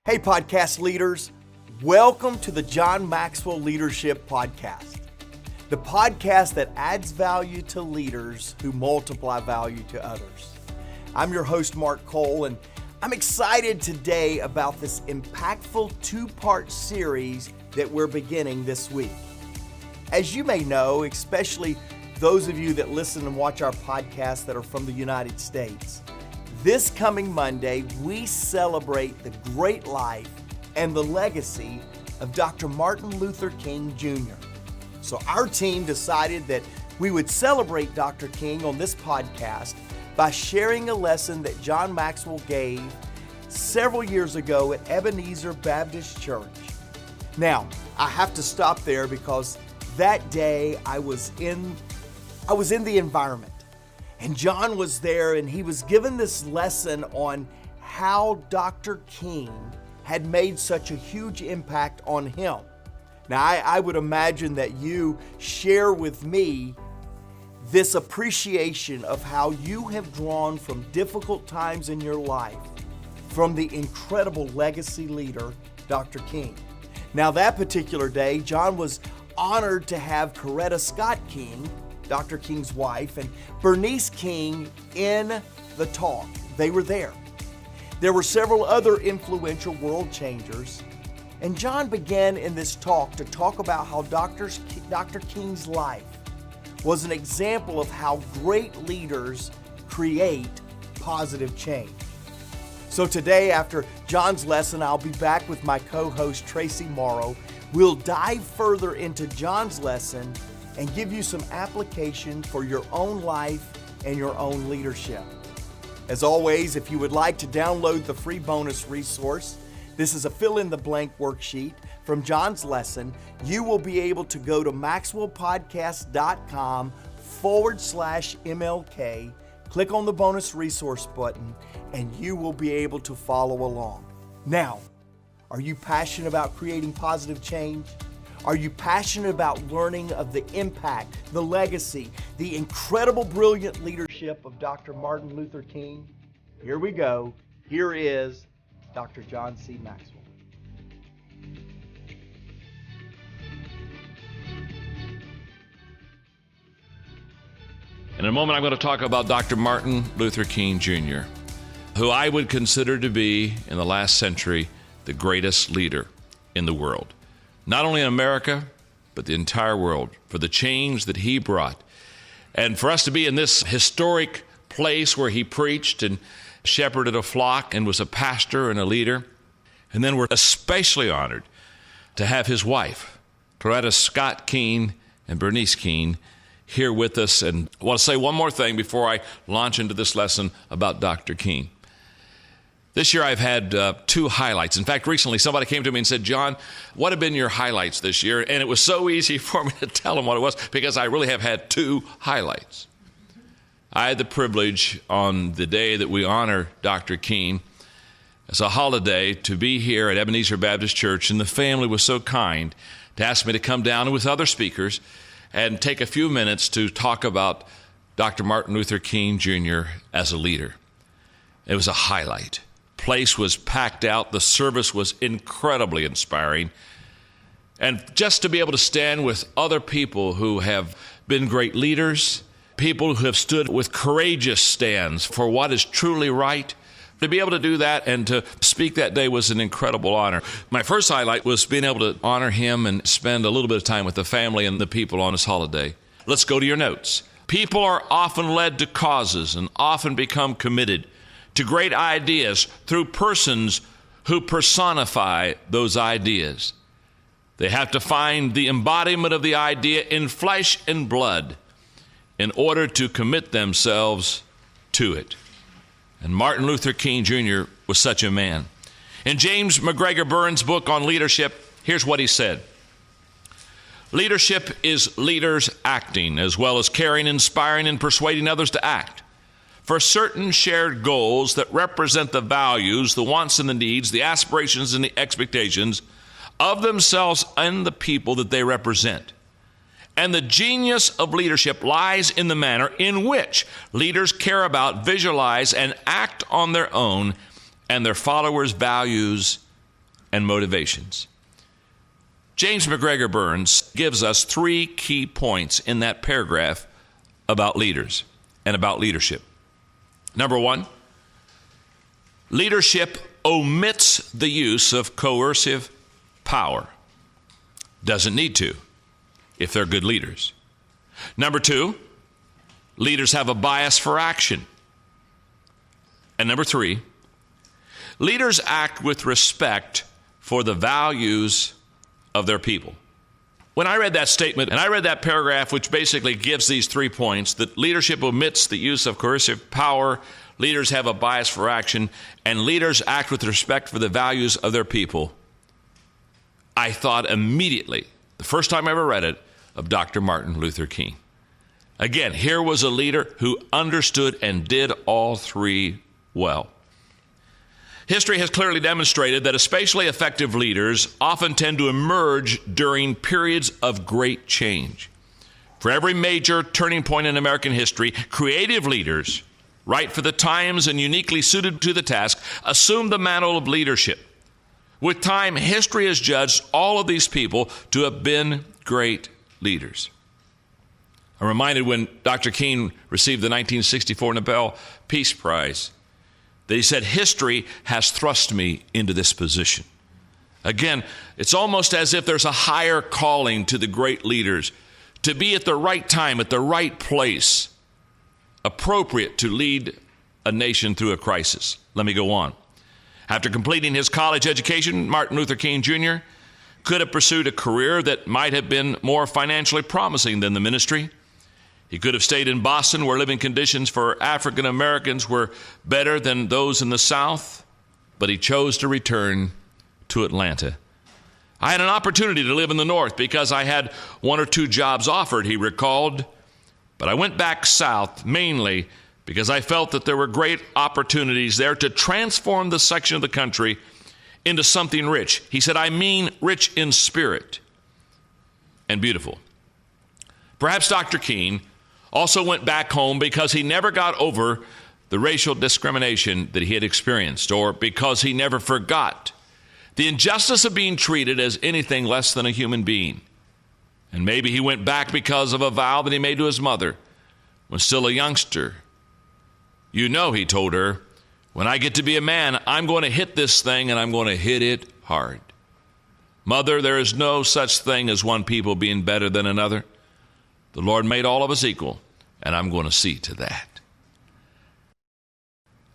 Hey, podcast leaders. Welcome to the John Maxwell Leadership Podcast, the podcast that adds value to leaders who multiply value to others. I'm your host, Mark Cole, and I'm excited today about this impactful two-part series that we're beginning this week. As you may know, especially those of you that listen and watch our podcast that are from the United States, this coming Monday, we celebrate the great life and the legacy of Dr. Martin Luther King Jr. So our team decided that we would celebrate Dr. King on this podcast by sharing a lesson that John Maxwell gave several years ago at Ebenezer Baptist Church. Now, I have to stop there because that day I was in the environment. And John was there and he was given this lesson on how Dr. King had made such a huge impact on him. Now, I would imagine that you share with me this appreciation of how you have drawn from difficult times in your life from the incredible legacy leader, Dr. King. Now, that particular day, John was honored to have Coretta Scott King, Dr. King's wife, and Bernice King in the talk. They were there. There were several other influential world changers, and John began in this talk to talk about how Dr. King's life was an example of how great leaders create positive change. So today, after John's lesson, I'll be back with my co-host Tracy Morrow. We'll dive further into John's lesson and give you some application for your own life and your own leadership. As always, if you would like to download the free bonus resource, this is a fill-in-the-blank worksheet from John's lesson, you will be able to go to maxwellpodcast.com/MLK, click on the bonus resource button, and you will be able to follow along. Now, are you passionate about creating positive change? Are you passionate about learning of the impact, the legacy, the incredible, brilliant leadership of Dr. Martin Luther King? Here we go. Here is Dr. John C. Maxwell. In a moment, I'm going to talk about Dr. Martin Luther King Jr., who I would consider to be, in the last century, the greatest leader in the world. Not only in America, but the entire world, for the change that he brought. And for us to be in this historic place where he preached and shepherded a flock and was a pastor and a leader. And then we're especially honored to have his wife, Coretta Scott King and Bernice King, here with us. And I want to say one more thing before I launch into this lesson about Dr. King. This year I've had two highlights. In fact, recently somebody came to me and said, John, what have been your highlights this year? And it was so easy for me to tell them what it was because I really have had two highlights. I had the privilege on the day that we honor Dr. King as a holiday to be here at Ebenezer Baptist Church, and the family was so kind to ask me to come down with other speakers and take a few minutes to talk about Dr. Martin Luther King Jr. as a leader. It was a highlight. Place was packed out. The service was incredibly inspiring. And just to be able to stand with other people who have been great leaders, people who have stood with courageous stands for what is truly right, to be able to do that and to speak that day was an incredible honor. My first highlight was being able to honor him and spend a little bit of time with the family and the people on his holiday. Let's go to your notes. People are often led to causes and often become committed to great ideas through persons who personify those ideas. They have to find the embodiment of the idea in flesh and blood in order to commit themselves to it. And Martin Luther King Jr. was such a man. In James McGregor Burns' book on leadership, here's what he said. Leadership is leaders acting, as well as caring, inspiring, and persuading others to act for certain shared goals that represent the values, the wants and the needs, the aspirations and the expectations of themselves and the people that they represent. And the genius of leadership lies in the manner in which leaders care about, visualize, and act on their own and their followers' values and motivations. James McGregor Burns gives us 3 key points in that paragraph about leaders and about leadership. Number 1, leadership omits the use of coercive power. Doesn't need to if they're good leaders. Number 2, leaders have a bias for action. And number 3, leaders act with respect for the values of their people. When I read that statement, and I read that paragraph, which basically gives these 3 points, that leadership omits the use of coercive power, leaders have a bias for action, and leaders act with respect for the values of their people, I thought immediately, the first time I ever read it, of Dr. Martin Luther King. Again, here was a leader who understood and did all 3 well. History has clearly demonstrated that especially effective leaders often tend to emerge during periods of great change. For every major turning point in American history, creative leaders, right for the times and uniquely suited to the task, assume the mantle of leadership. With time, history has judged all of these people to have been great leaders. I'm reminded when Dr. King received the 1964 Nobel Peace Prize, that he said, history has thrust me into this position. Again, it's almost as if there's a higher calling to the great leaders to be at the right time, at the right place, appropriate to lead a nation through a crisis. Let me go on. After completing his college education, Martin Luther King Jr. could have pursued a career that might have been more financially promising than the ministry. He could have stayed in Boston, where living conditions for African Americans were better than those in the South, but he chose to return to Atlanta. I had an opportunity to live in the North because I had 1 or 2 jobs offered, he recalled, but I went back south mainly because I felt that there were great opportunities there to transform the section of the country into something rich. He said, I mean rich in spirit and beautiful. Perhaps Dr. King also went back home because he never got over the racial discrimination that he had experienced, or because he never forgot the injustice of being treated as anything less than a human being. And maybe he went back because of a vow that he made to his mother when still a youngster. You know, he told her, when I get to be a man, I'm going to hit this thing and I'm going to hit it hard. Mother, there is no such thing as one people being better than another. The Lord made all of us equal, and I'm going to see to that.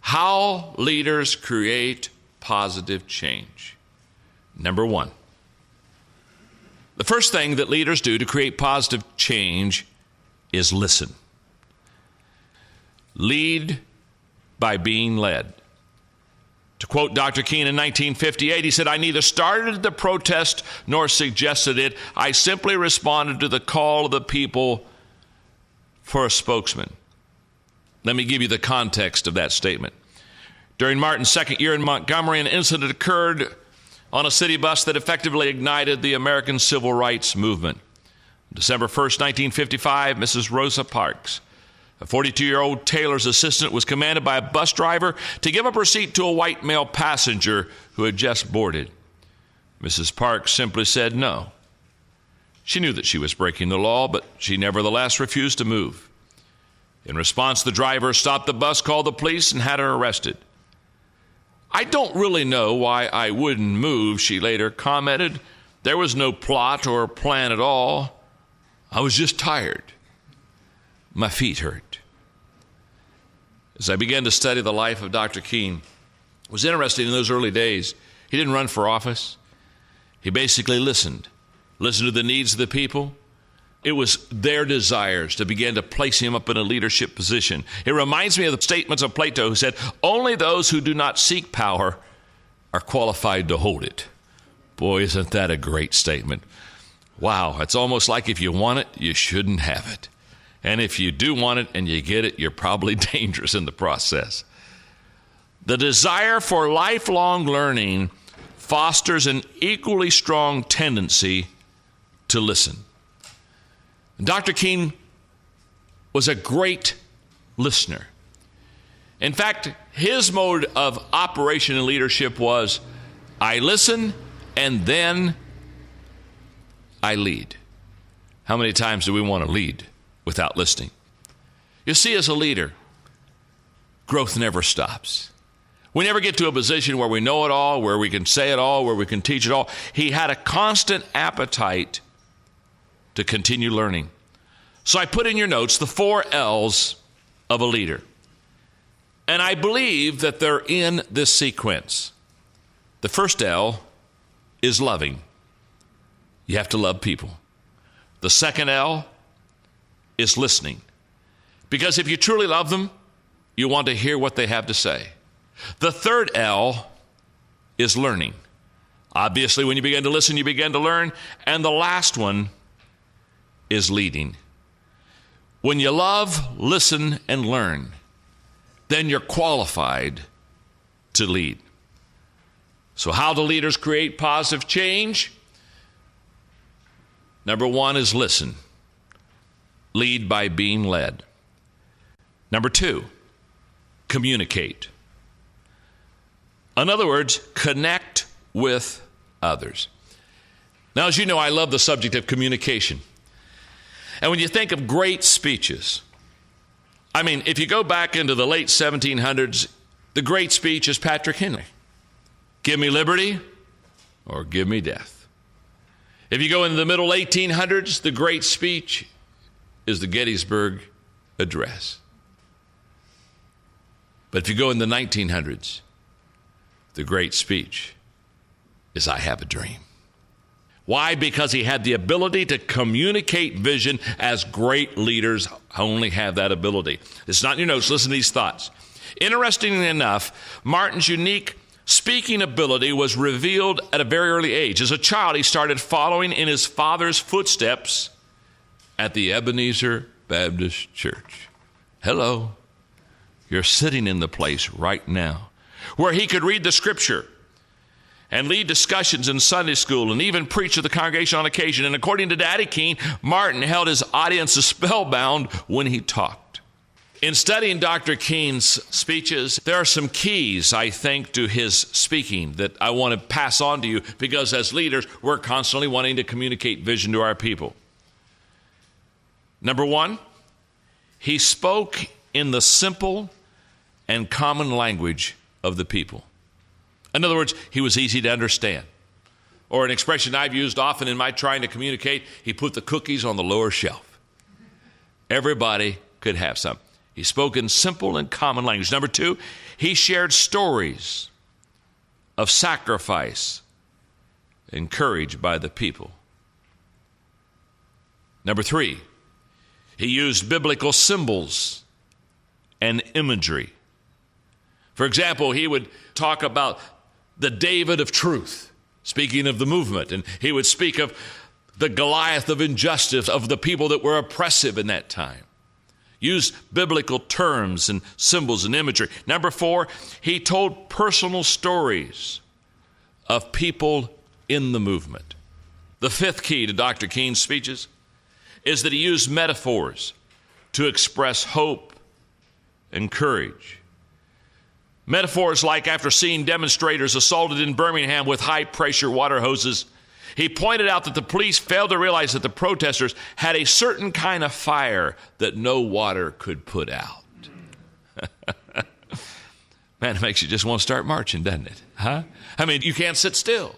How leaders create positive change. Number 1, the first thing that leaders do to create positive change is listen. Lead by being led. To quote Dr. King in 1958, he said, I neither started the protest nor suggested it. I simply responded to the call of the people for a spokesman. Let me give you the context of that statement. During Martin's second year in Montgomery, an incident occurred on a city bus that effectively ignited the American Civil Rights Movement. December 1st, 1955, Mrs. Rosa Parks, a 42-year-old tailor's assistant, was commanded by a bus driver to give up her seat to a white male passenger who had just boarded. Mrs. Parks simply said no. She knew that she was breaking the law, but she nevertheless refused to move. In response, the driver stopped the bus, called the police, and had her arrested. I don't really know why I wouldn't move, she later commented. There was no plot or plan at all. I was just tired. My feet hurt. As I began to study the life of Dr. King, it was interesting in those early days. He didn't run for office. He basically listened to the needs of the people. It was their desires to begin to place him up in a leadership position. It reminds me of the statements of Plato, who said, only those who do not seek power are qualified to hold it. Boy, isn't that a great statement. Wow, it's almost like if you want it, you shouldn't have it. And if you do want it and you get it, you're probably dangerous in the process. The desire for lifelong learning fosters an equally strong tendency to listen. Dr. King was a great listener. In fact, his mode of operation and leadership was, I listen and then I lead. How many times do we want to lead without listening? You see, as a leader, growth never stops. We never get to a position where we know it all, where we can say it all, where we can teach it all. He had a constant appetite to continue learning. So I put in your notes the 4 L's of a leader. And I believe that they're in this sequence. The first L is loving. You have to love people. The second L is listening. Because if you truly love them, you want to hear what they have to say. The third L is learning. Obviously, when you begin to listen, you begin to learn. And the last one is leading. When you love, listen, and learn, then you're qualified to lead. So how do leaders create positive change? Number 1 is listen. Lead by being led. Number 2, communicate. In other words, connect with others. Now, as you know, I love the subject of communication. And when you think of great speeches, I mean, if you go back into the late 1700s, the great speech is Patrick Henry. Give me liberty or give me death. If you go into the middle 1800s, the great speech is the Gettysburg Address. But if you go in the 1900s, the great speech is I Have a Dream. Why? Because he had the ability to communicate vision, as great leaders only have that ability. It's not in your notes. Listen to these thoughts. Interestingly enough, Martin's unique speaking ability was revealed at a very early age. As a child, he started following in his father's footsteps at the Ebenezer Baptist Church. Hello. You're sitting in the place right now where he could read the scripture and lead discussions in Sunday school and even preach to the congregation on occasion. And according to Daddy Keene, Martin held his audiences spellbound when he talked. In studying Dr. Keene's speeches, there are some keys, I think, to his speaking that I want to pass on to you, because as leaders, we're constantly wanting to communicate vision to our people. Number 1, he spoke in the simple and common language of the people. In other words, he was easy to understand. Or an expression I've used often in my trying to communicate, he put the cookies on the lower shelf. Everybody could have some. He spoke in simple and common language. Number 2, he shared stories of sacrifice encouraged by the people. Number 3, he used biblical symbols and imagery. For example, he would talk about the David of truth, speaking of the movement, and he would speak of the Goliath of injustice, of the people that were oppressive in that time. Use biblical terms and symbols and imagery. Number 4, he told personal stories of people in the movement. The 5th key to Dr. Keene's speeches is that he used metaphors to express hope and courage. Metaphors like after seeing demonstrators assaulted in Birmingham with high-pressure water hoses, he pointed out that the police failed to realize that the protesters had a certain kind of fire that no water could put out. Man, it makes you just want to start marching, doesn't it? Huh? I mean, you can't sit still.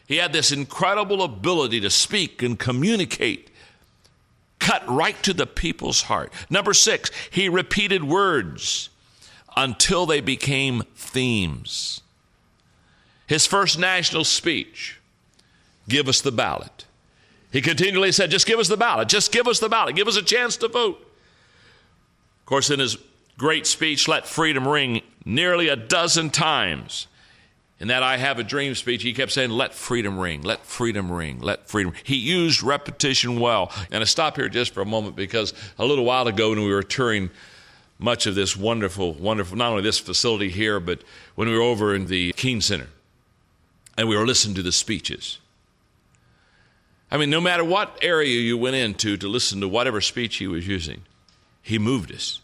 He had this incredible ability to speak and communicate, cut right to the people's heart. Number 6, he repeated words until they became themes. His first national speech, give us the ballot. He continually said, just give us the ballot, just give us the ballot, give us a chance to vote. Of course, in his great speech, Let Freedom Ring, nearly a dozen times, in that I Have a Dream speech, he kept saying, let freedom ring, let freedom ring, let freedom ring. He used repetition well. And I stop here just for a moment because a little while ago when we were touring much of this wonderful, not only this facility here, but when we were over in the Keene Center and we were listening to the speeches. I mean, no matter what area you went into to listen to whatever speech he was using, he moved us.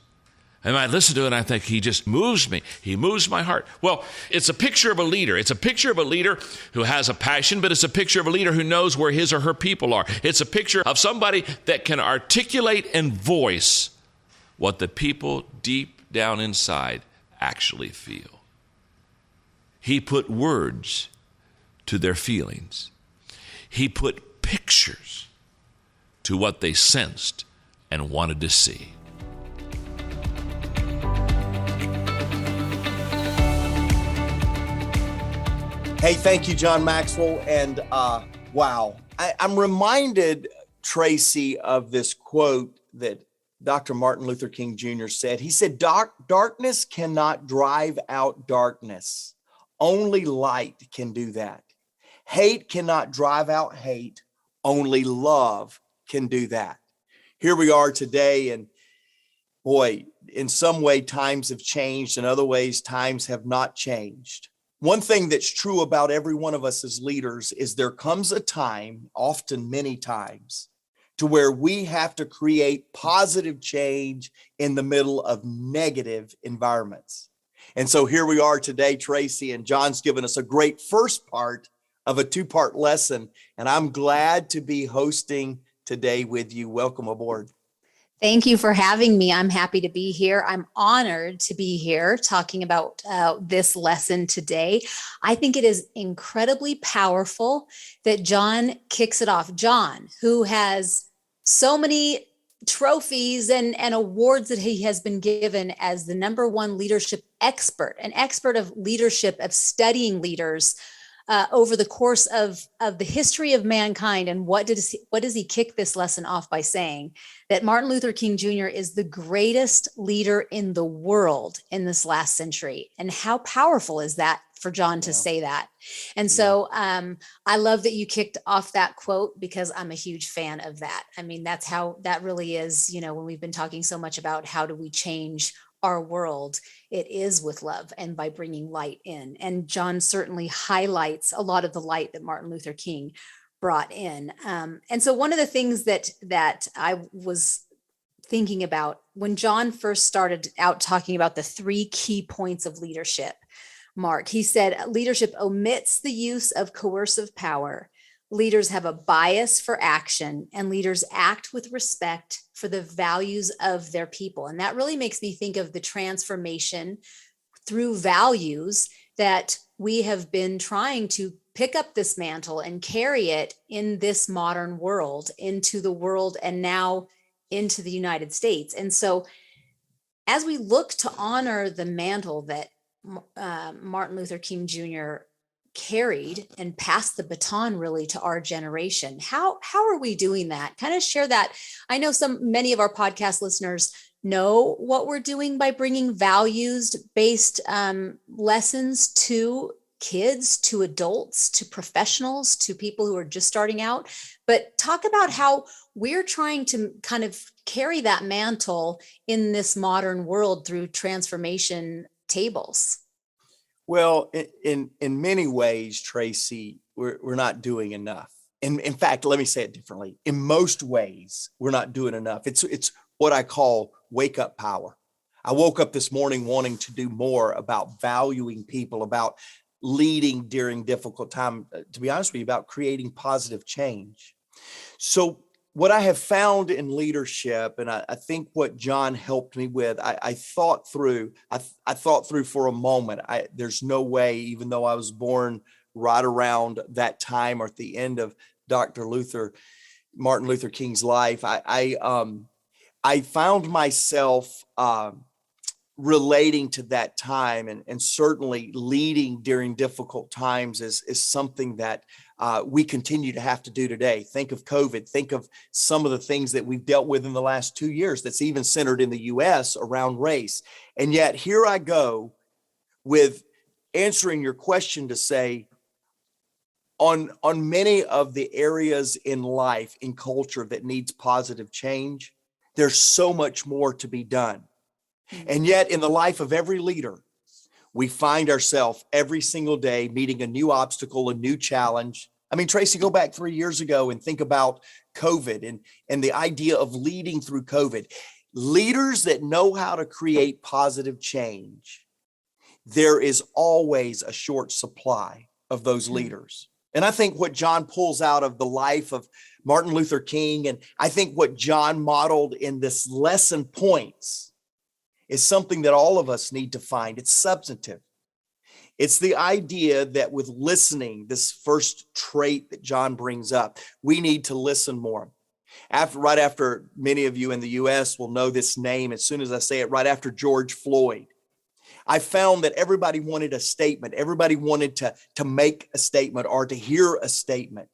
And I listen to it and I think he just moves me. He moves my heart. Well, it's a picture of a leader. It's a picture of a leader who has a passion, but it's a picture of a leader who knows where his or her people are. It's a picture of somebody that can articulate and voice what the people deep down inside actually feel. He put words to their feelings. He put pictures to what they sensed and wanted to see. Hey, thank you, John Maxwell. And wow, I'm reminded, Tracy, of this quote that Dr. Martin Luther King Jr. said. He said, darkness cannot drive out darkness. Only light can do that. Hate cannot drive out hate. Only love can do that. Here we are today, and boy, in some way times have changed, in other ways times have not changed. One thing that's true about every one of us as leaders is there comes a time, often many times, to where we have to create positive change in the middle of negative environments. And so here we are today, Tracy, and John's given us a great first part of a two-part lesson, and I'm glad to be hosting today with you. Welcome aboard. Thank you for having me. I'm happy to be here. I'm honored to be here talking about this lesson today. I think it is incredibly powerful that John kicks it off. John, who has so many trophies and awards that he has been given as the #1 leadership expert, an expert of leadership, of studying leaders over the course of the history of mankind. And what does he kick this lesson off by saying? That Martin Luther King Jr. is the greatest leader in the world in this last century. And how powerful is that for John to say that? And so I love that you kicked off that quote, because I'm a huge fan of that. I mean, that's how that really is, when we've been talking so much about how do we change our world, it is with love and by bringing light in. And John certainly highlights a lot of the light that Martin Luther King brought in. And so one of the things that I was thinking about when John first started out talking about the 3 key points of leadership, Mark, he said, leadership omits the use of coercive power. Leaders have a bias for action, and leaders act with respect for the values of their people. And that really makes me think of the transformation through values that we have been trying to pick up this mantle and carry it in this modern world, into the world, and now into the United States. And so as we look to honor the mantle that Martin Luther King Jr. carried and passed the baton really to our generation, how are we doing that? Kind of share that. I know many of our podcast listeners know what we're doing by bringing values-based lessons to kids, to adults, to professionals, to people who are just starting out. But talk about how we're trying to kind of carry that mantle in this modern world through transformation tables. Well, in many ways, Tracy, we're not doing enough. In fact, let me say it differently. In most ways, we're not doing enough. It's what I call wake up power. I woke up this morning wanting to do more about valuing people, about leading during difficult time, to be honest with you, about creating positive change. So what I have found in leadership, and I think what John helped me with, I thought through for a moment. There's no way, even though I was born right around that time or at the end of Martin Luther King's life, I found myself relating to that time, and certainly leading during difficult times is something that we continue to have to do today. Think of COVID. Think of some of the things that we've dealt with in the last 2 years that's even centered in the U.S. around race. And yet here I go with answering your question to say, on many of the areas in life, in culture that needs positive change, there's so much more to be done. And yet in the life of every leader, we find ourselves every single day meeting a new obstacle, a new challenge. I mean, Tracy, go back 3 years ago and think about COVID and the idea of leading through COVID. Leaders that know how to create positive change, there is always a short supply of those leaders. And I think what John pulls out of the life of Martin Luther King, and I think what John modeled in this lesson points, is something that all of us need to find. It's substantive. It's the idea that with listening, this first trait that John brings up, we need to listen more. Right after many of you in the U.S. will know this name, as soon as I say it, right after George Floyd, I found that everybody wanted a statement. Everybody wanted to make a statement or to hear a statement.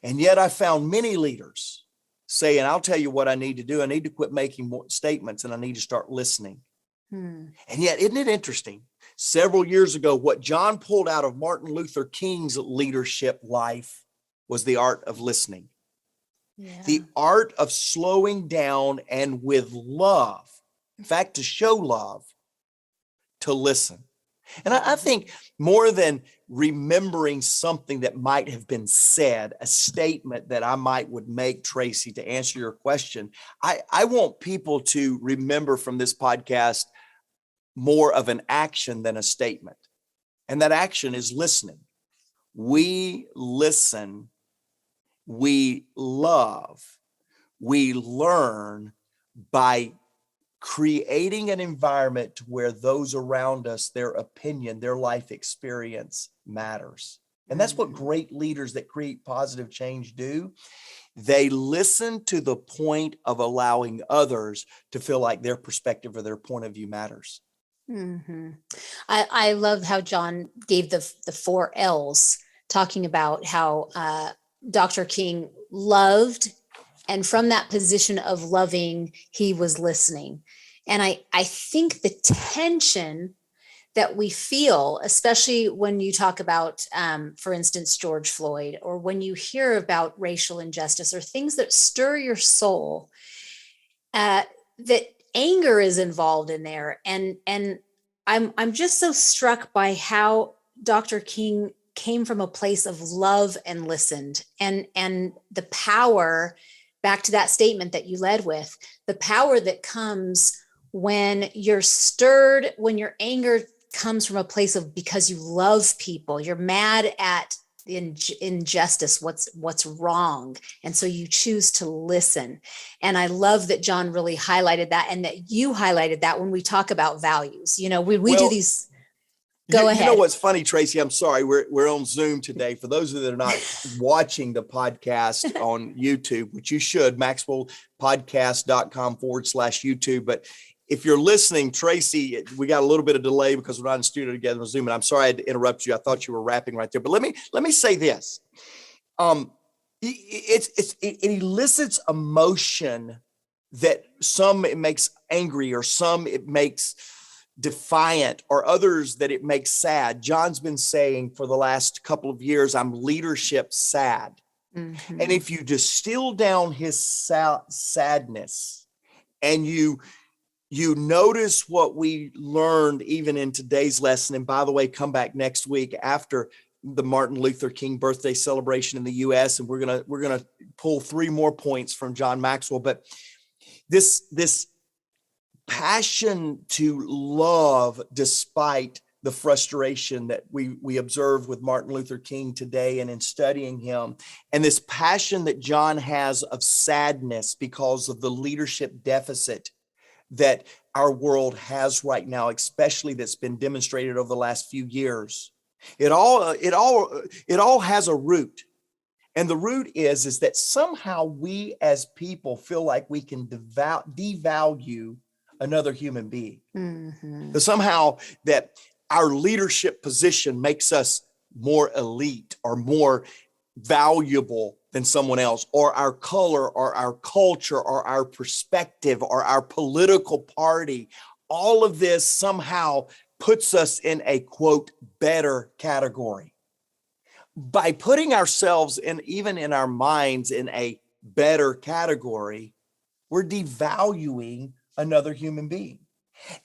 And yet I found many leaders saying, I'll tell you what I need to do. I need to quit making more statements and I need to start listening. And yet, isn't it interesting? Several years ago, what John pulled out of Martin Luther King's leadership life was the art of listening. Yeah. The art of slowing down and with love, in fact, to show love, to listen. And I think more than remembering something that might have been said, a statement that I would make, Tracy, to answer your question, I want people to remember from this podcast more of an action than a statement. And that action is listening. We listen, we love, we learn by creating an environment where those around us, their opinion, their life experience matters. And that's what great leaders that create positive change do. They listen to the point of allowing others to feel like their perspective or their point of view matters. Mm-hmm. I love how John gave the 4 L's, talking about how Dr. King loved, and from that position of loving, he was listening. And I think the tension that we feel, especially when you talk about, for instance, George Floyd, or when you hear about racial injustice or things that stir your soul, that anger is involved in there. And I'm just so struck by how Dr. King came from a place of love and listened, and the power, back to that statement that you led with, the power that comes when you're stirred, when your anger comes from a place of, because you love people, you're mad at the injustice, what's wrong. And so you choose to listen. And I love that John really highlighted that, and that you highlighted that when we talk about values. You know, we do these. Go ahead. You know what's funny, Tracy? I'm sorry. We're on Zoom today. For those of you that are not watching the podcast on YouTube, which you should, maxwellpodcast.com/YouTube. But if you're listening, Tracy, we got a little bit of delay because we're not in studio together on Zoom. And I'm sorry I had to interrupt you. I thought you were rapping right there. But let me say this. It elicits emotion that some it makes angry, or some it makes defiant, or others that it makes sad. John's been saying for the last couple of years, I'm leadership sad. Mm-hmm. And if you distill down his sadness and you notice what we learned even in today's lesson, and by the way, come back next week after the Martin Luther King birthday celebration in the U.S., and we're gonna pull 3 more points from John Maxwell. But this passion to love despite the frustration that we observe with Martin Luther King today and in studying him, and this passion that John has of sadness because of the leadership deficit that our world has right now, especially that's been demonstrated over the last few years. It all has a root. And the root is that somehow we as people feel like we can devalue another human being. Mm-hmm. That somehow that our leadership position makes us more elite or more valuable than someone else, or our color or our culture or our perspective or our political party. All of this somehow puts us in a, quote, better category. By putting ourselves in, even in our minds, in a better category, we're devaluing another human being.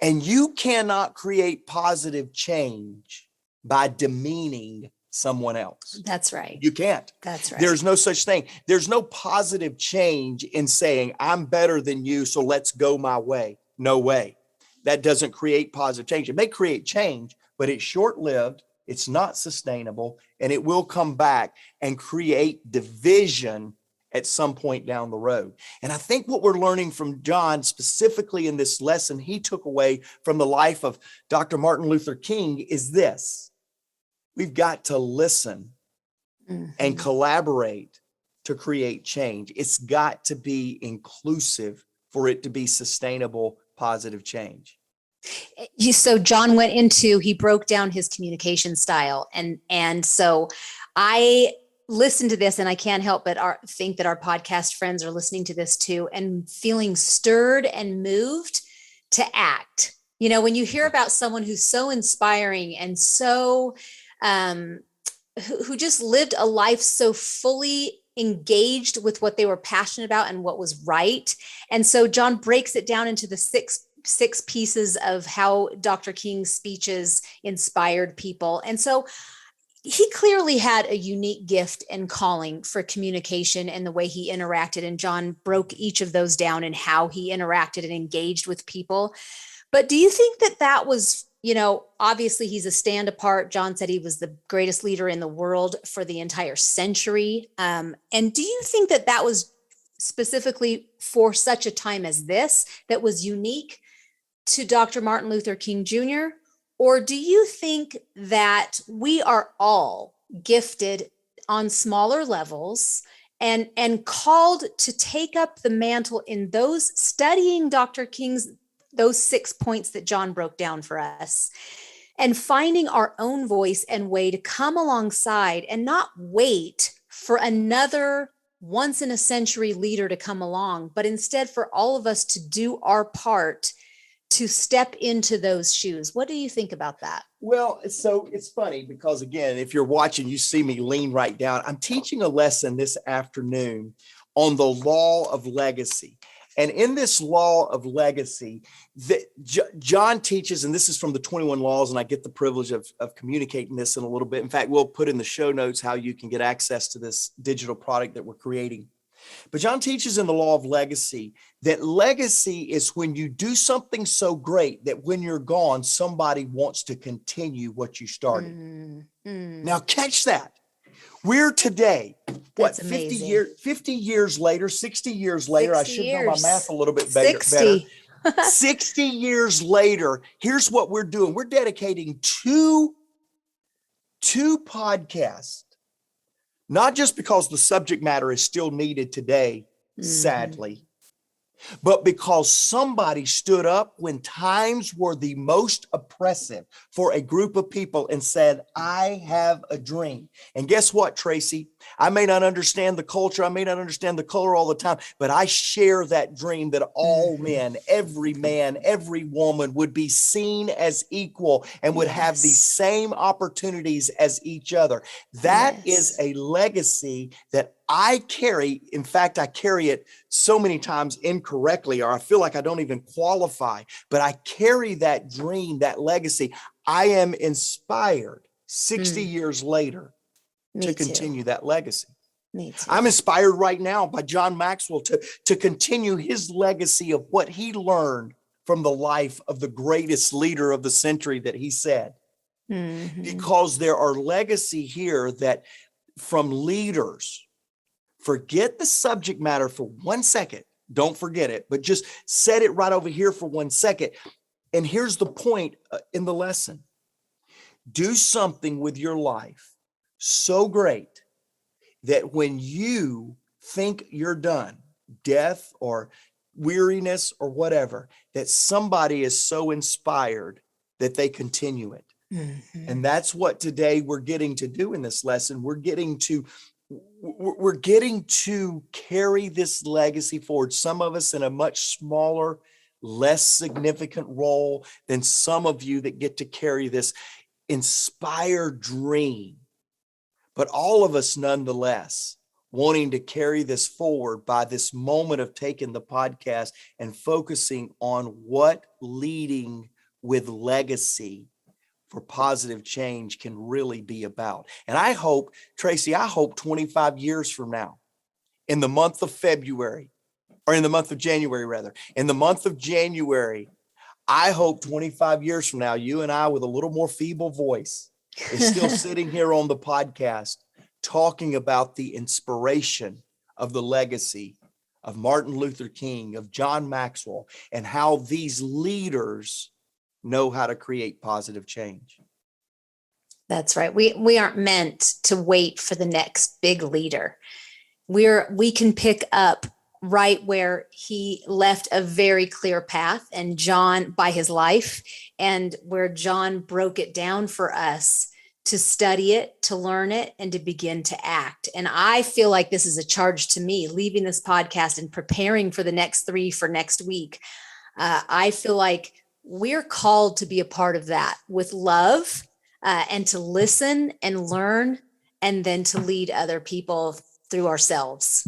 And you cannot create positive change by demeaning someone else. That's right. You can't. That's right. There's no such thing. There's no positive change in saying, I'm better than you, so let's go my way. No way. That doesn't create positive change. It may create change, but it's short-lived, it's not sustainable, and it will come back and create division at some point down the road. And I think what we're learning from John, specifically in this lesson he took away from the life of Dr. Martin Luther King, is this. We've got to listen and collaborate to create change. It's got to be inclusive for it to be sustainable, positive change. So John went into, he broke down his communication style. And so I listened to this, and I can't help but think that our podcast friends are listening to this too and feeling stirred and moved to act. You know, when you hear about someone who's so inspiring and so who just lived a life so fully engaged with what they were passionate about and what was right. And so John breaks it down into the six pieces of how Dr. King's speeches inspired people. And so he clearly had a unique gift and calling for communication and the way he interacted. And John broke each of those down and how he interacted and engaged with people. But do you think that was, obviously he's a stand apart. John said he was the greatest leader in the world for the entire century. And do you think that was specifically for such a time as this that was unique to Dr. Martin Luther King Jr.? Or do you think that we are all gifted on smaller levels and called to take up the mantle in those studying Dr. King's, those 6 points that John broke down for us, and finding our own voice and way to come alongside and not wait for another once in a century leader to come along, but instead for all of us to do our part to step into those shoes? What do you think about that? Well, so it's funny because, again, if you're watching, you see me lean right down. I'm teaching a lesson this afternoon on the law of legacy. And in this law of legacy, John teaches, and this is from the 21 Laws, and I get the privilege of communicating this in a little bit. In fact, we'll put in the show notes how you can get access to this digital product that we're creating. But John teaches in the law of legacy that legacy is when you do something so great that when you're gone, somebody wants to continue what you started. Now catch that. We're today, That's 50 years later, 60 years later, 60 I should know my math a little bit better. 60. 60 years later, here's what we're doing. We're dedicating two podcasts. Not just because the subject matter is still needed today, sadly, but because somebody stood up when times were the most oppressive for a group of people and said, I have a dream. And guess what, Tracy? I may not understand the culture. I may not understand the color all the time, but I share that dream that all men, every woman would be seen as equal and would have the same opportunities as each other. That is a legacy that I carry. In fact, I carry it so many times incorrectly, or I feel like I don't even qualify, but I carry that dream, that legacy. I am inspired 60 years later to continue that legacy. Me too. I'm inspired right now by John Maxwell to continue his legacy of what he learned from the life of the greatest leader of the century that he said. Because there are legacy here that from leaders, forget the subject matter for 1 second. Don't forget it, but just set it right over here for 1 second. And here's the point in the lesson. Do something with your life so great that when you think you're done, death or weariness or whatever, that somebody is so inspired that they continue it. And that's what today we're getting to do in this lesson. We're getting to carry this legacy forward. Some of us in a much smaller, less significant role than some of you that get to carry this inspired dream. But all of us nonetheless wanting to carry this forward by this moment of taking the podcast and focusing on what leading with legacy for positive change can really be about. And I hope, Tracy, I hope 25 years from now, in the month of February, or in the month of January, rather, in the month of January, I hope 25 years from now, you and I, with a little more feeble voice, is still sitting here on the podcast talking about the inspiration of the legacy of Martin Luther King, of John Maxwell, and how these leaders know how to create positive change. That's right. We aren't meant to wait for the next big leader. We can pick up right where he left a very clear path, and John, by his life, and where John broke it down for us to study it, to learn it, and to begin to act. And I feel like this is a charge to me, leaving this podcast and preparing for the next 3 for next week. I feel like we're called to be a part of that with love, and to listen and learn, and then to lead other people through ourselves.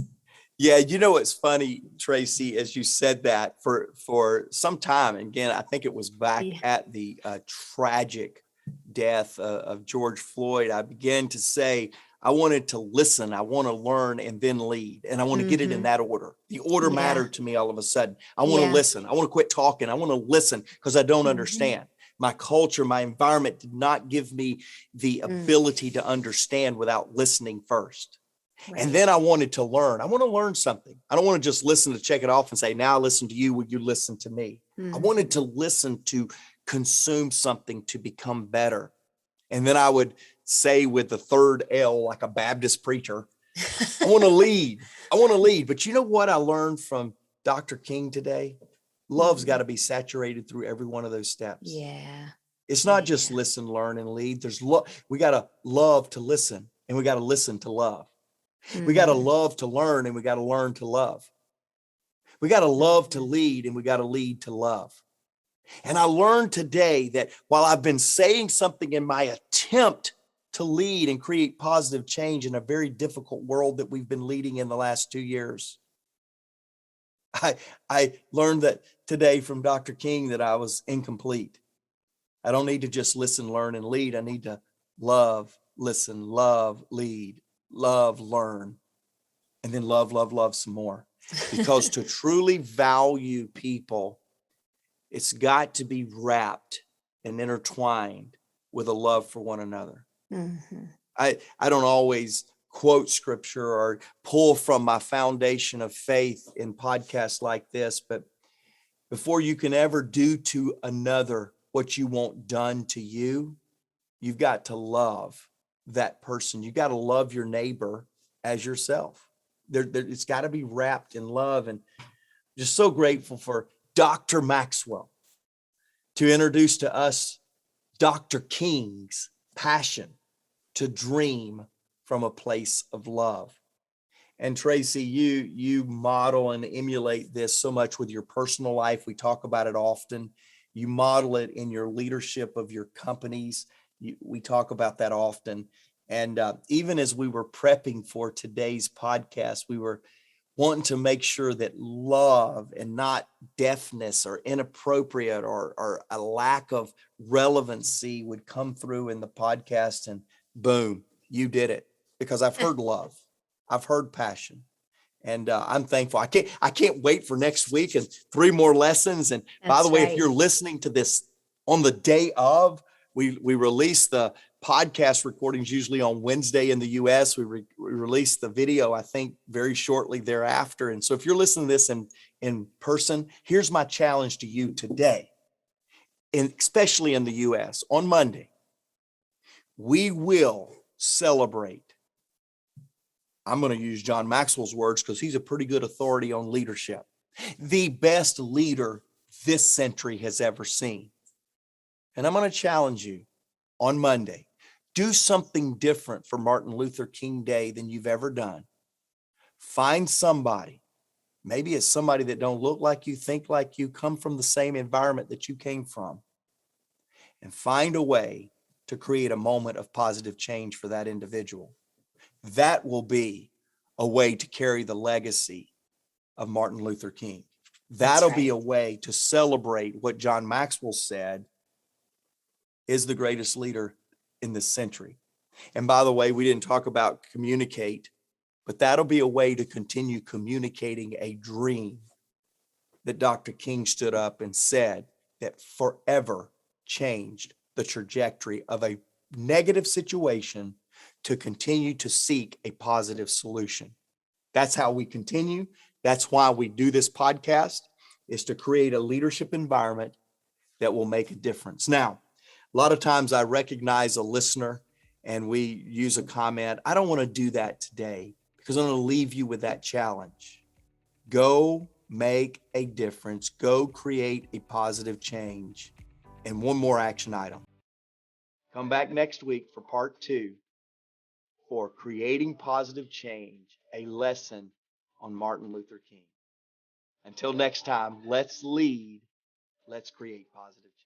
Yeah, you know, it's funny, Tracy, as you said that for some time. And again, I think it was back at the tragic death of George Floyd. I began to say, I wanted to listen, I want to learn, and then lead. And I want to get it in that order. The order mattered to me all of a sudden. I want to listen. I want to quit talking. I want to listen because I don't understand. My culture, my environment did not give me the ability to understand without listening first. Right. And then I wanted to learn. I want to learn something. I don't want to just listen to check it off and say, now I listen to you. Would you listen to me? I wanted to listen to consume something to become better. And then I would say with the third L, like a Baptist preacher, I want to lead. I want to lead. But you know what I learned from Dr. King today? Love's got to be saturated through every one of those steps. Yeah. It's not just listen, learn, and lead. There's we got to love to listen, and we got to listen to love. We got to love to learn, and we got to learn to love. We got to love to lead, and we got to lead to love. And I learned today that while I've been saying something in my attempt to lead and create positive change in a very difficult world that we've been leading in the last 2 years, I learned that today from Dr. King that I was incomplete. I don't need to just listen, learn, and lead. I need to love, listen, love, lead, love, learn, and then love, love, love some more. Because to truly value people, it's got to be wrapped and intertwined with a love for one another. I don't always quote scripture or pull from my foundation of faith in podcasts like this, but before you can ever do to another what you want done to you, you've got to love that person. You got to love your neighbor as yourself. It's got to be wrapped in love. And just so grateful for Dr. Maxwell to introduce to us Dr. King's passion to dream from a place of love. And Tracy, you model and emulate this so much with your personal life. We talk about it often. You model it in your leadership of your companies. We talk about that often. And even as we were prepping for today's podcast, we were wanting to make sure that love and not deafness or inappropriate or a lack of relevancy would come through in the podcast. And boom, you did it, because I've heard love. I've heard passion. And I'm thankful. I can't wait for next week and 3 more lessons. And by the way, if you're listening to this on the day of, we release the podcast recordings usually on Wednesday in the US. We release the video, I think, very shortly thereafter. And so if you're listening to this in person, here's my challenge to you today, and especially in the US, on Monday, we will celebrate. I'm going to use John Maxwell's words because he's a pretty good authority on leadership. The best leader this century has ever seen. And I'm going to challenge you on Monday. Do something different for Martin Luther King Day than you've ever done. Find somebody. Maybe it's somebody that don't look like you, think like you, come from the same environment that you came from. And find a way to create a moment of positive change for that individual. That will be a way to carry the legacy of Martin Luther King. That'll be a way to celebrate what John Maxwell said. is the greatest leader in this century. And by the way, we didn't talk about communicate, but that'll be a way to continue communicating a dream that Dr. King stood up and said that forever changed the trajectory of a negative situation to continue to seek a positive solution. That's how we continue. That's why we do this podcast, is to create a leadership environment that will make a difference. Now, a lot of times I recognize a listener and we use a comment. I don't want to do that today because I'm going to leave you with that challenge. Go make a difference. Go create a positive change. And one more action item. Come back next week for part 2 for creating positive change, a lesson on Martin Luther King. Until next time, let's lead. Let's create positive change.